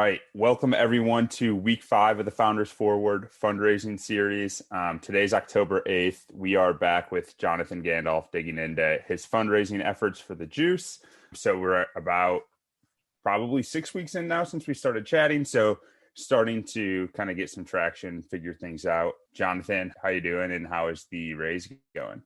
right. Welcome everyone to week 5 of the Founders Forward fundraising series. Today's October 8th. We are back with Jonathan Gandalf digging into his fundraising efforts for the Juice. So we're about probably 6 weeks in now since we started chatting. So starting to kind of get some traction, figure things out. Jonathan, how you doing and how is the raise going?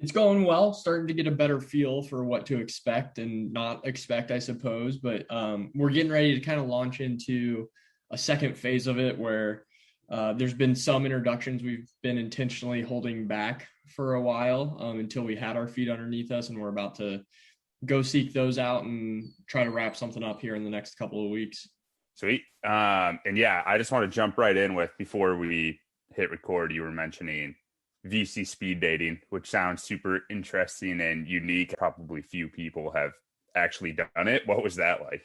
It's going well, starting to get a better feel for what to expect and not expect, I suppose. But we're getting ready to kind of launch into a second phase of it where there's been some introductions we've been intentionally holding back for a while until we had our feet underneath us. And we're about to go seek those out and try to wrap something up here in the next couple of weeks. Sweet. And yeah, I just want to jump right in with, before we hit record, you were mentioning VC speed dating, which sounds super interesting and unique. Probably few people have actually done it. What was that like?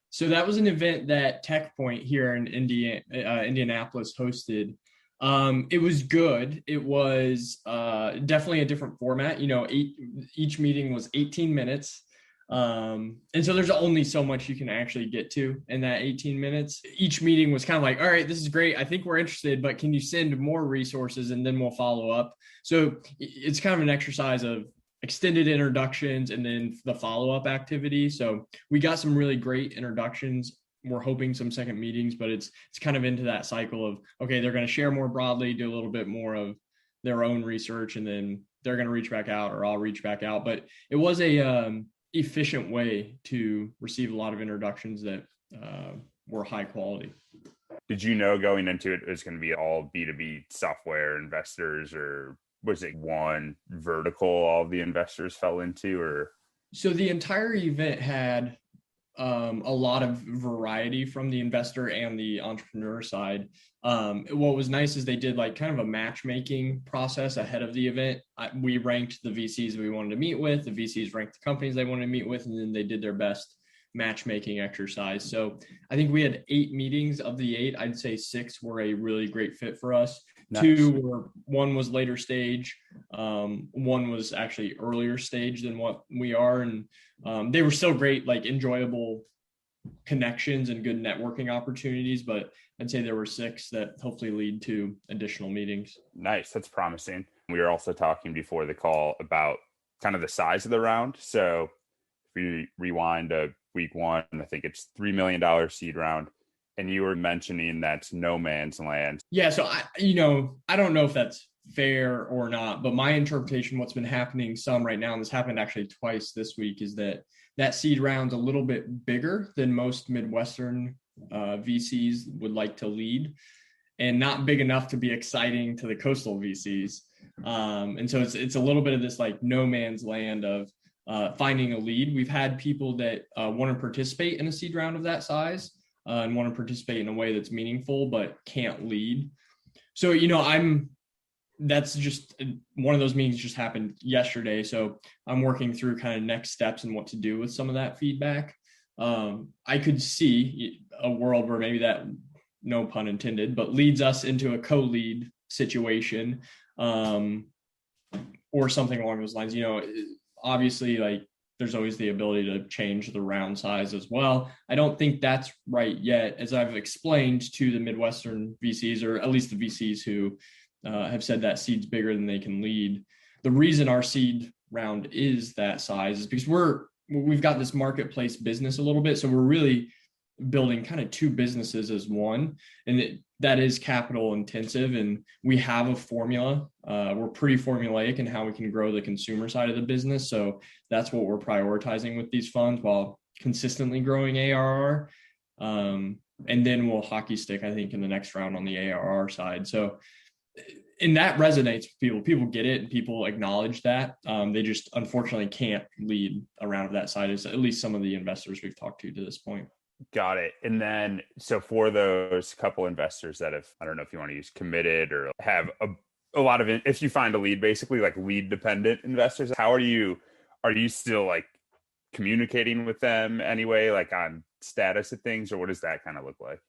So that was an event that TechPoint here in Indianapolis hosted. It was good. It was definitely a different format. Each meeting was 18 minutes. And so there's only so much you can actually get to in that 18 minutes. Each meeting was kind of like, all right, this is great. I think we're interested, but can you send more resources and then we'll follow up? So it's kind of an exercise of extended introductions and then the follow-up activity. So we got some really great introductions. We're hoping some second meetings, but it's kind of into that cycle of, okay, they're going to share more broadly, do a little bit more of their own research, and then they're going to reach back out or I'll reach back out. But it was a efficient way to receive a lot of introductions that were high quality. Did you know going into it was going to be all B2B software investors, or was it one vertical all of the investors fell into? Or so the entire event had a lot of variety from the investor and the entrepreneur side. What was nice is they did like kind of a matchmaking process ahead of the event. We ranked the VCs we wanted to meet with, the VCs ranked the companies they wanted to meet with, and then they did their best matchmaking exercise. So I think we had 8 meetings. Of the 8, I'd say 6 were a really great fit for us. Nice. One was later stage. One was actually earlier stage than what we are. And they were still great, like enjoyable connections and good networking opportunities. But I'd say there were 6 that hopefully lead to additional meetings. Nice. That's promising. We were also talking before the call about kind of the size of the round. So if we rewind to week 1, I think it's $3 million seed round. And you were mentioning that's no man's land. Yeah. So I don't know if that's fair or not, but my interpretation, what's been happening some right now, and this happened actually twice this week, is that seed round's a little bit bigger than most Midwestern VCs would like to lead, and not big enough to be exciting to the coastal VCs. And so it's a little bit of this like no man's land of finding a lead. We've had people that want to participate in a seed round of that size and want to participate in a way that's meaningful, but can't lead. So, that's just one of those meetings just happened yesterday. So I'm working through kind of next steps and what to do with some of that feedback. I could see a world where maybe that, no pun intended, but leads us into a co-lead situation or something along those lines. Obviously, like there's always the ability to change the round size as well. I don't think that's right yet, as I've explained to the Midwestern VCs, or at least the VCs who have said that seed's bigger than they can lead. The reason our seed round is that size is because we've got this marketplace business a little bit. So we're really building kind of 2 businesses as one, and that is capital intensive. And we have a formula. We're pretty formulaic in how we can grow the consumer side of the business. So that's what we're prioritizing with these funds, while consistently growing ARR. And then we'll hockey stick, I think, in the next round on the ARR side. So, and that resonates with people. People get it and people acknowledge that. They just unfortunately can't lead a round of that size, at least some of the investors we've talked to this point. Got it. And then, so for those couple investors that have, I don't know if you want to use committed or have a lot of, if you find a lead, basically like lead dependent investors, how are you still like communicating with them anyway, like on status of things, or what does that kind of look like?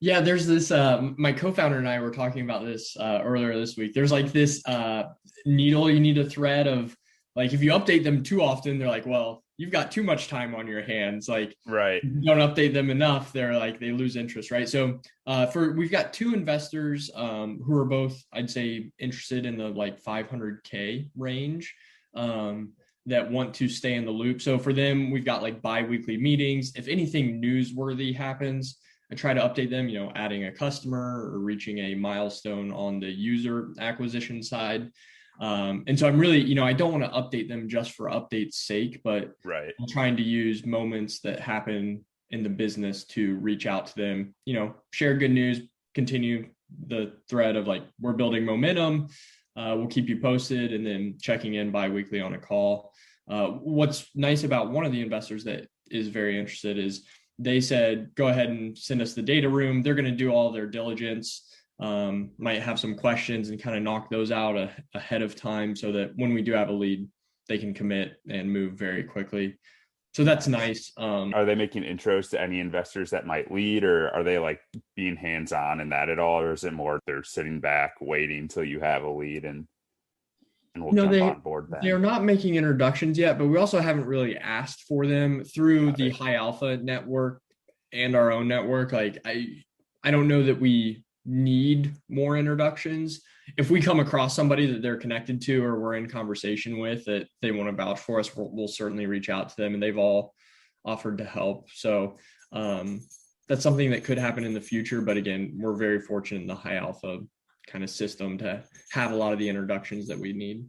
Yeah, there's this, my co-founder and I were talking about this earlier this week. There's like this needle you need to thread of, like, if you update them too often, they're like, well, you've got too much time on your hands. Like, Right. if you don't update them enough, they're like, they lose interest, right? So we've got two investors who are both, I'd say, interested in the like 500K range, that want to stay in the loop. So for them, we've got like bi-weekly meetings. If anything newsworthy happens, I try to update them, adding a customer or reaching a milestone on the user acquisition side. And so I'm really, I don't want to update them just for update's sake, but Right. I'm trying to use moments that happen in the business to reach out to them, share good news, continue the thread of like, we're building momentum. We'll keep you posted, and then checking in bi-weekly on a call. What's nice about one of the investors that is very interested is they said, go ahead and send us the data room. They're going to do all their diligence, might have some questions and kind of knock those out ahead of time so that when we do have a lead, they can commit and move very quickly. So that's nice. Are they making intros to any investors that might lead, or are they like being hands-on in that at all? Or is it more they're sitting back waiting until you have a lead and we'll No, jump on board they're then? not making introductions yet, but we also haven't really asked for them through Got the it. High Alpha network and our own network. Like I don't know that we need more introductions. If we come across somebody that they're connected to or we're in conversation with that they want to vouch for us, we'll certainly reach out to them, and they've all offered to help. So that's something that could happen in the future. But again, we're very fortunate in the High Alpha kind of system to have a lot of the introductions that we need.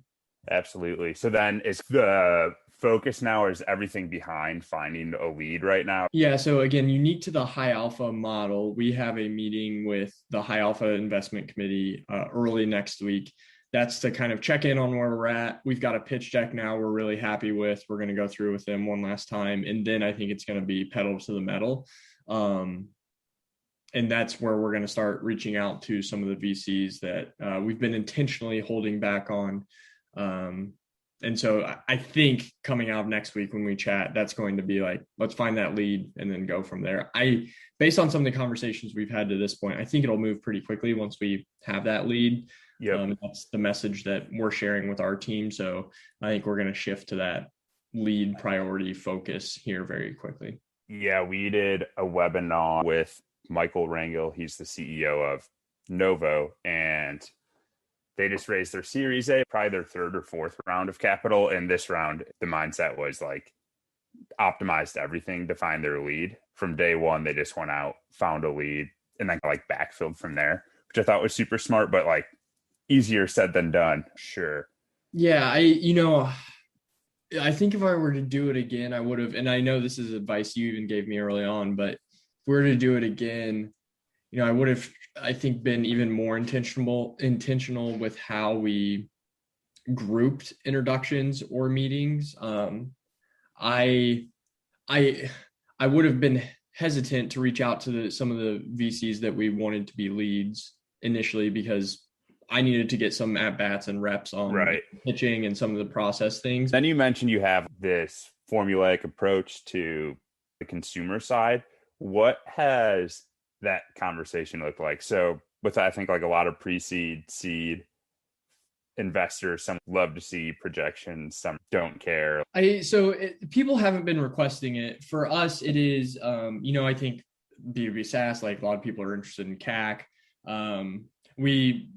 Absolutely. So then is the focus now, or is everything behind finding a lead right now? Yeah, so again, unique to the High Alpha model, we have a meeting with the High Alpha Investment Committee early next week. That's to kind of check in on where we're at. We've got a pitch deck now we're really happy with. We're going to go through with them one last time, and then I think it's going to be pedal to the metal. And that's where we're going to start reaching out to some of the VCs that we've been intentionally holding back on. And so I think coming out of next week when we chat, that's going to be like, let's find that lead and then go from there. Based on some of the conversations we've had to this point, I think it'll move pretty quickly once we have that lead. Yep. That's the message that we're sharing with our team. So I think we're going to shift to that lead priority focus here very quickly. Yeah, we did a webinar with Michael Rangel. He's the CEO of Novo, and they just raised their Series A, probably their third or fourth round of capital. And this round, the mindset was like optimized everything to find their lead. From day one, they just went out, found a lead, and then like backfilled from there, which I thought was super smart, but like easier said than done. Sure. Yeah, I think if I were to do it again, I would have, and I know this is advice you even gave me early on, but if we were to do it again, I would have, I think, been even more intentional with how we grouped introductions or meetings. I I I would have been hesitant to reach out to some of the VCs that we wanted to be leads initially because I needed to get some at bats and reps on Right. pitching and some of the process things. Then you mentioned you have this formulaic approach to the consumer side. What has that conversation looked like? So with, I think, like a lot of pre-seed, seed investors, some love to see projections, some don't care. People haven't been requesting it. For us, it is, I think B2B SaaS, like a lot of people are interested in CAC. We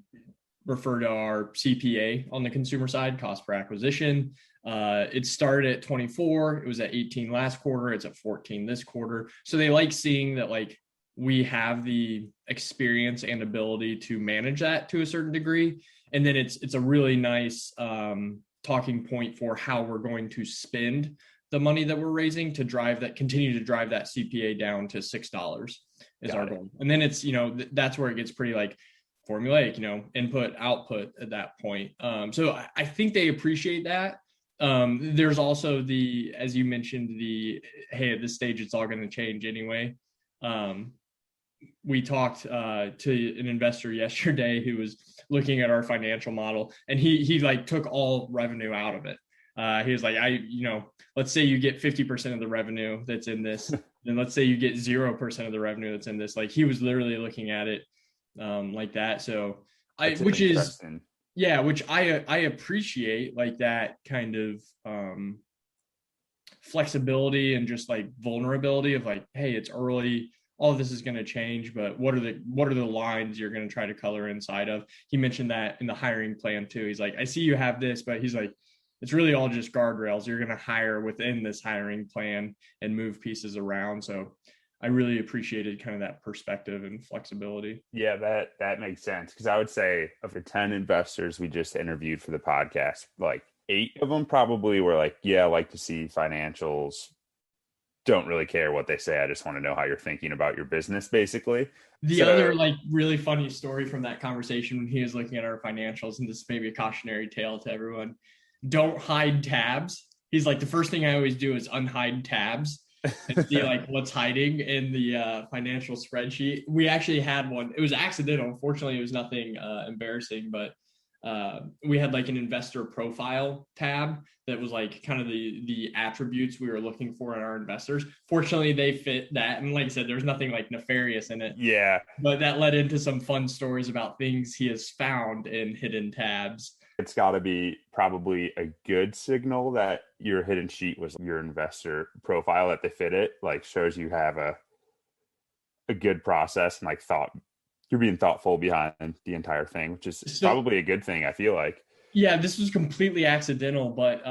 refer to our CPA on the consumer side, cost per acquisition. It started at 24. It was at 18 last quarter. It's at 14 this quarter. So they like seeing that like we have the experience and ability to manage that to a certain degree. And then it's a really nice talking point for how we're going to spend the money that we're raising to continue to drive that CPA down to $6 is our goal. And then it's, that's where it gets pretty like formulaic, input, output at that point. So I think they appreciate that. There's also as you mentioned, hey, at this stage, it's all going to change anyway. We talked to an investor yesterday who was looking at our financial model, and he like took all revenue out of it. He was like, let's say you get 50% of the revenue that's in this, and let's say you get 0% of the revenue that's in this. Like he was literally looking at it like that. So which I appreciate, like that kind of flexibility and just like vulnerability of like, hey, it's early, all of this is going to change, but what are the lines you're going to try to color inside of? He mentioned that in the hiring plan too. He's like, I see you have this, but he's like, it's really all just guardrails. You're going to hire within this hiring plan and move pieces around. So I really appreciated kind of that perspective and flexibility. Yeah, that makes sense. Because I would say of the 10 investors we just interviewed for the podcast, like 8 of them probably were like, yeah, I like to see financials. Don't really care what they say. I just want to know how you're thinking about your business, basically. The So other like really funny story from that conversation when he was looking at our financials, and this may be a cautionary tale to everyone, don't hide tabs. He's like, the first thing I always do is unhide tabs and see like what's hiding in the financial spreadsheet. We actually had one. It was accidental. Unfortunately, it was nothing embarrassing, but we had like an investor profile tab that was like kind of the attributes we were looking for in our investors. Fortunately, they fit that, and like I said, there's nothing like nefarious in it. yeah, But that led into some fun stories about things he has found in hidden tabs. it's got to be probably a good signal that your hidden sheet was your investor profile, that they fit it, like shows you have a good process and like thought, you're being thoughtful behind the entire thing, which is So probably a good thing, I feel like. yeah, this was completely accidental, but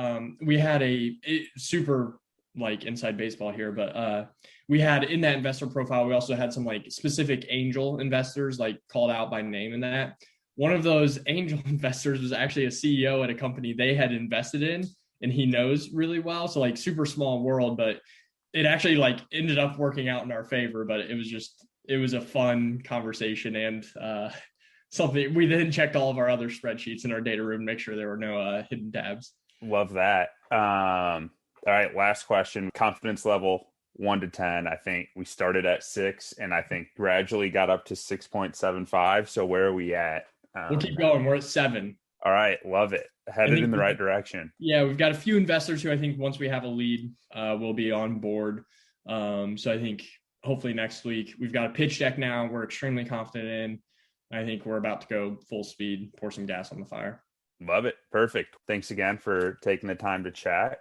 we had a super like inside baseball here, but we had in that investor profile, we also had some like specific angel investors like called out by name in that. One of those angel investors was actually a CEO at a company they had invested in, and he knows really well. So like super small world, but it actually like ended up working out in our favor. But it was a fun conversation, and something we then checked all of our other spreadsheets in our data room, make sure there were no hidden tabs. Love that. All right, last question. Confidence level 1 to 10. I think we started at 6 and I think gradually got up to 6.75. So where are we at? We'll keep going. We're at 7. All right, love it. Headed in the right direction. Yeah, we've got a few investors who I think once we have a lead, will be on board. So I think hopefully next week we've got a pitch deck now. We're extremely confident in. I think we're about to go full speed, pour some gas on the fire. Love it. Perfect. Thanks again for taking the time to chat.